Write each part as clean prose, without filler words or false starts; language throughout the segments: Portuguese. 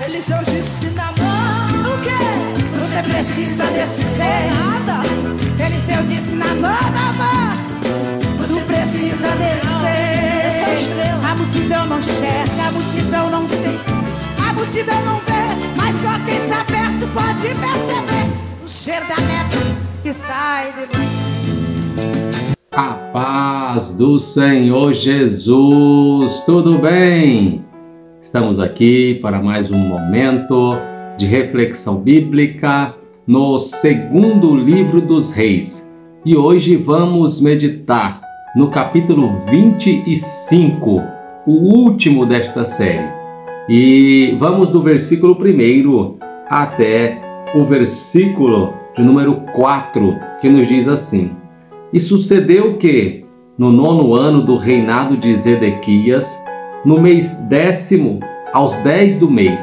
Eliseu disse na mão, o quê? Você precisa descer. Nada. Eliseu disse na mão, você precisa descer. Essa estrela. A multidão não enxerga, a multidão não sente, a multidão não vê, mas só quem está perto pode perceber o cheiro da neve que sai de você. A paz do Senhor Jesus, tudo bem? Estamos aqui para mais um momento de reflexão bíblica no segundo livro dos Reis. E hoje vamos meditar no capítulo 25, o último desta série. E vamos do versículo 1 até o versículo de número 4, que nos diz assim: E sucedeu que, no 9º ano do reinado de Zedequias, no mês 10º, aos 10 do mês,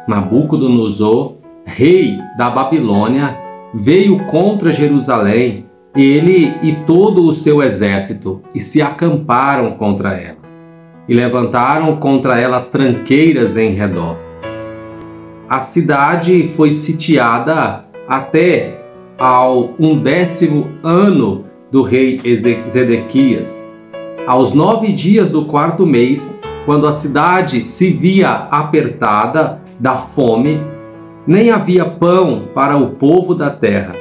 Nabucodonosor, rei da Babilônia, veio contra Jerusalém, ele e todo o seu exército, e se acamparam contra ela, e levantaram contra ela tranqueiras em redor. A cidade foi sitiada até ao 11º ano do rei Zedequias. Aos 9 dias do 4º mês, quando a cidade se via apertada da fome, nem havia pão para o povo da terra.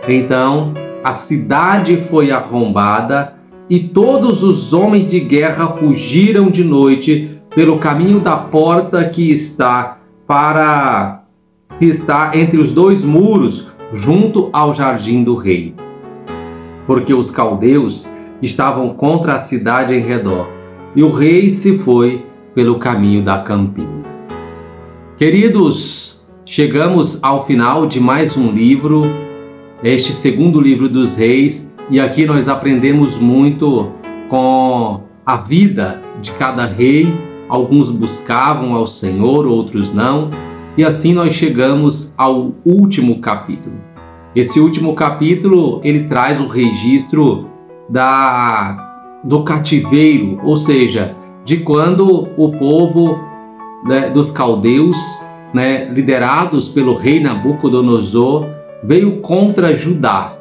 Então a cidade foi arrombada e todos os homens de guerra fugiram de noite pelo caminho da porta que está entre os dois muros, junto ao jardim do rei, porque os caldeus estavam contra a cidade em redor, e o rei se foi pelo caminho da campina. Queridos, chegamos ao final de mais um livro, este segundo livro dos Reis, e aqui nós aprendemos muito com a vida de cada rei. Alguns buscavam ao Senhor, outros não, e assim nós chegamos ao último capítulo. Esse último capítulo, ele traz o registro do cativeiro, ou seja, de quando o povo dos caldeus, liderados pelo rei Nabucodonosor, veio contra Judá.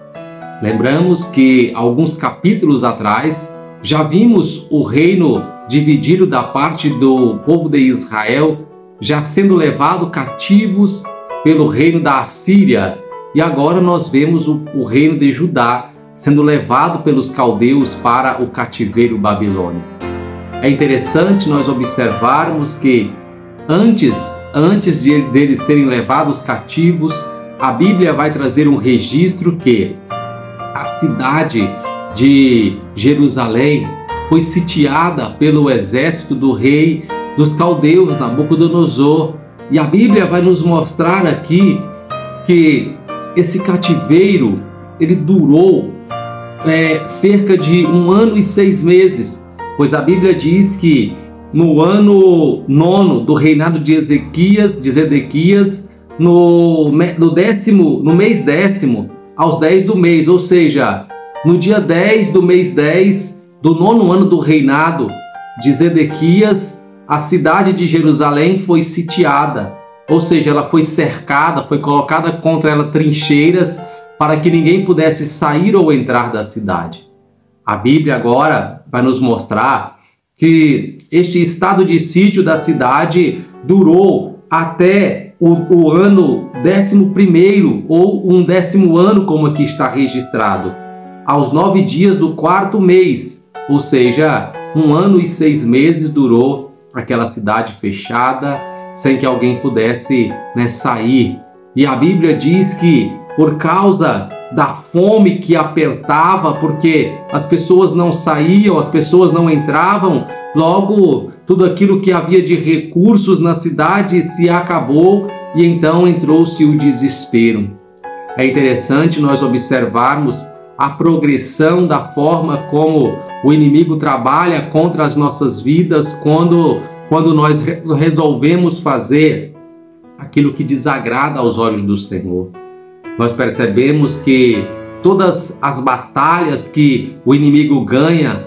Lembramos que alguns capítulos atrás já vimos o reino dividido da parte do povo de Israel, já sendo levado cativos pelo reino da Assíria, e agora nós vemos o reino de Judá sendo levado pelos caldeus para o cativeiro babilônico. É interessante nós observarmos que antes deles serem levados cativos, a Bíblia vai trazer um registro que a cidade de Jerusalém foi sitiada pelo exército do rei dos caldeus, Nabucodonosor. E a Bíblia vai nos mostrar aqui que esse cativeiro, ele durou cerca de 1 ano e 6 meses, pois a Bíblia diz que no ano 9º do reinado de Zedequias, no mês 10º, aos 10 do mês, ou seja, no dia 10 do mês 10 do 9º ano do reinado de Zedequias, a cidade de Jerusalém foi sitiada, ou seja, ela foi cercada, foi colocada contra ela trincheiras para que ninguém pudesse sair ou entrar da cidade. A Bíblia agora vai nos mostrar que este estado de sítio da cidade durou até o ano 11º, ou 10º ano, como aqui está registrado, aos 9 dias do 4º mês, ou seja, 1 ano e 6 meses durou aquela cidade fechada, sem que alguém pudesse sair. E a Bíblia diz que por causa da fome que apertava, porque as pessoas não saíam, as pessoas não entravam, logo tudo aquilo que havia de recursos na cidade se acabou, e então entrou-se o desespero. É interessante nós observarmos a progressão da forma como o inimigo trabalha contra as nossas vidas quando nós resolvemos fazer aquilo que desagrada aos olhos do Senhor. Nós percebemos que todas as batalhas que o inimigo ganha,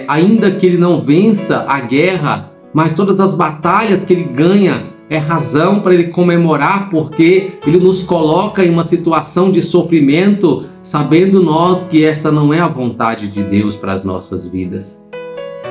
ainda que ele não vença a guerra, mas todas as batalhas que ele ganha é razão para ele comemorar, porque ele nos coloca em uma situação de sofrimento, sabendo nós que esta não é a vontade de Deus para as nossas vidas.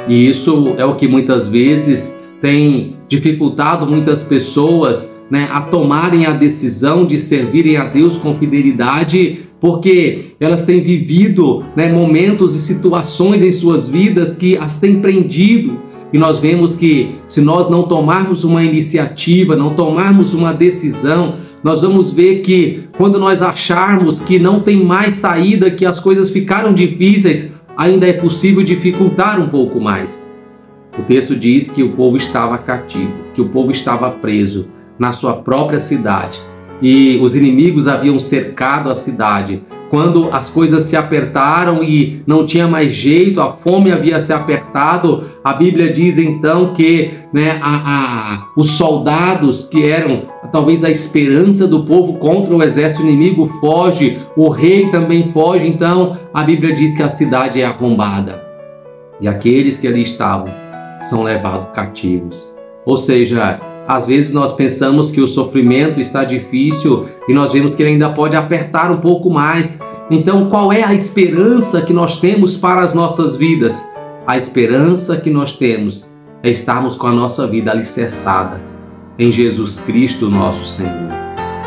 E isso é o que muitas vezes tem dificultado muitas pessoas, né, a tomarem a decisão de servirem a Deus com fidelidade, porque elas têm vivido, né, momentos e situações em suas vidas que as têm prendido. E nós vemos que se nós não tomarmos uma iniciativa, não tomarmos uma decisão, nós vamos ver que quando nós acharmos que não tem mais saída, que as coisas ficaram difíceis, ainda é possível dificultar um pouco mais. O texto diz que o povo estava cativo, que o povo estava preso na sua própria cidade. E os inimigos haviam cercado a cidade. Quando as coisas se apertaram e não tinha mais jeito, a fome havia se apertado, a Bíblia diz então que, né, os soldados que eram talvez a esperança do povo contra o exército inimigo foge, o rei também foge, então a Bíblia diz que a cidade é arrombada e aqueles que ali estavam são levados cativos. Ou seja, às vezes nós pensamos que o sofrimento está difícil e nós vemos que ele ainda pode apertar um pouco mais. Então, qual é a esperança que nós temos para as nossas vidas? A esperança que nós temos é estarmos com a nossa vida alicerçada em Jesus Cristo, nosso Senhor.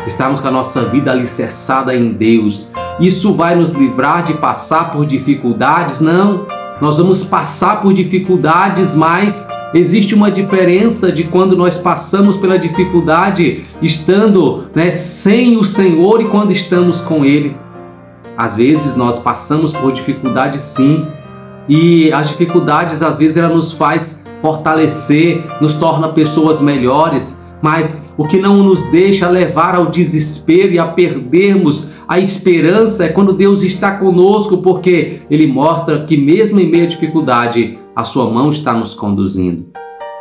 Estarmos com a nossa vida alicerçada em Deus. Isso vai nos livrar de passar por dificuldades? Não. Nós vamos passar por dificuldades, mas existe uma diferença de quando nós passamos pela dificuldade estando, né, sem o Senhor e quando estamos com Ele. Às vezes nós passamos por dificuldades sim, e as dificuldades às vezes ela nos faz fortalecer, nos torna pessoas melhores, mas o que não nos deixa levar ao desespero e a perdermos a esperança é quando Deus está conosco, porque Ele mostra que mesmo em meio à dificuldade, a sua mão está nos conduzindo.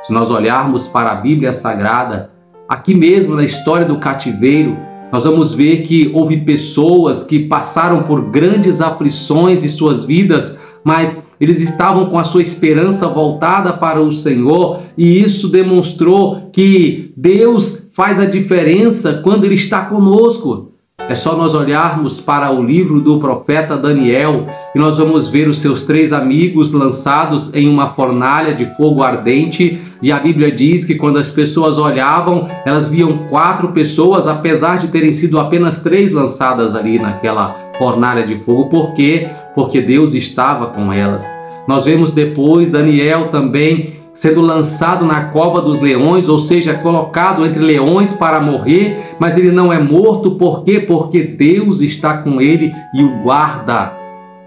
Se nós olharmos para a Bíblia Sagrada, aqui mesmo na história do cativeiro, nós vamos ver que houve pessoas que passaram por grandes aflições em suas vidas, mas eles estavam com a sua esperança voltada para o Senhor, e isso demonstrou que Deus faz a diferença quando Ele está conosco. É só nós olharmos para o livro do profeta Daniel e nós vamos ver os seus 3 amigos lançados em uma fornalha de fogo ardente, e a Bíblia diz que quando as pessoas olhavam, elas viam 4 pessoas, apesar de terem sido apenas 3 lançadas ali naquela fornalha de fogo. Por quê? Porque Deus estava com elas. Nós vemos depois Daniel também sendo lançado na cova dos leões, ou seja, colocado entre leões para morrer, mas ele não é morto. Por quê? Porque Deus está com ele e o guarda.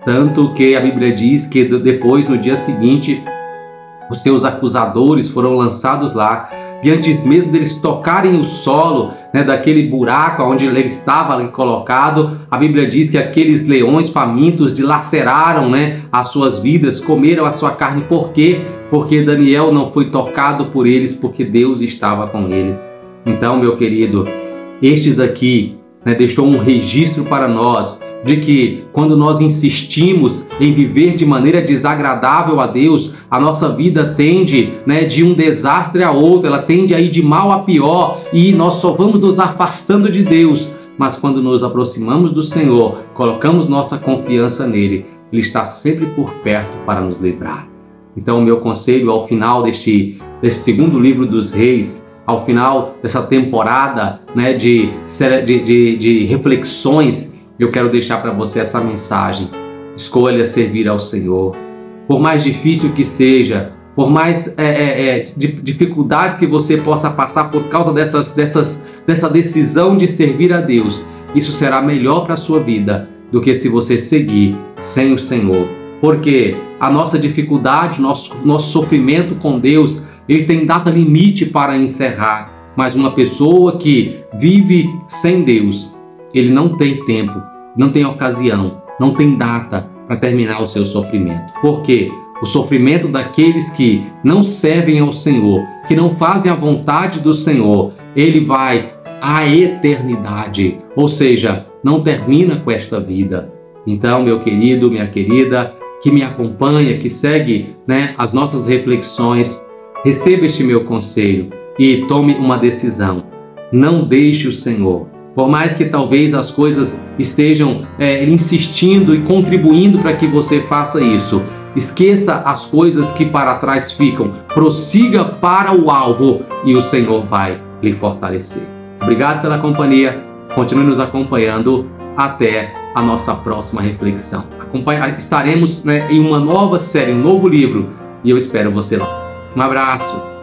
Tanto que a Bíblia diz que depois, no dia seguinte, os seus acusadores foram lançados lá, e antes mesmo deles tocarem o solo, né, daquele buraco onde ele estava ali colocado, a Bíblia diz que aqueles leões famintos dilaceraram, né, as suas vidas, comeram a sua carne. Por quê? Porque Daniel não foi tocado por eles, porque Deus estava com ele. Então, meu querido, estes aqui, né, deixou um registro para nós de que quando nós insistimos em viver de maneira desagradável a Deus, a nossa vida tende, né, de um desastre a outro, ela tende a ir de mal a pior, e nós só vamos nos afastando de Deus. Mas quando nos aproximamos do Senhor, colocamos nossa confiança nele, Ele está sempre por perto para nos livrar. Então, o meu conselho ao final desse segundo livro dos Reis, ao final dessa temporada, né, de reflexões, eu quero deixar para você essa mensagem. Escolha servir ao Senhor. Por mais difícil que seja, por mais dificuldades que você possa passar por causa dessa decisão de servir a Deus, isso será melhor para a sua vida do que se você seguir sem o Senhor. Porque a nossa dificuldade, nosso sofrimento com Deus, ele tem data limite para encerrar. Mas uma pessoa que vive sem Deus, ele não tem tempo, não tem ocasião, não tem data para terminar o seu sofrimento. Por quê? O sofrimento daqueles que não servem ao Senhor, que não fazem a vontade do Senhor, ele vai à eternidade. Ou seja, não termina com esta vida. Então, meu querido, minha querida, que me acompanha, que segue, né, as nossas reflexões, receba este meu conselho. e tome uma decisão. Não deixe o Senhor. Por mais que talvez as coisas estejam insistindo e contribuindo para que você faça isso, esqueça as coisas que para trás ficam. Prossiga para o alvo e o Senhor vai lhe fortalecer. Obrigado pela companhia. Continue nos acompanhando até a nossa próxima reflexão. Estaremos em uma nova série, um novo livro, e eu espero você lá. Um abraço.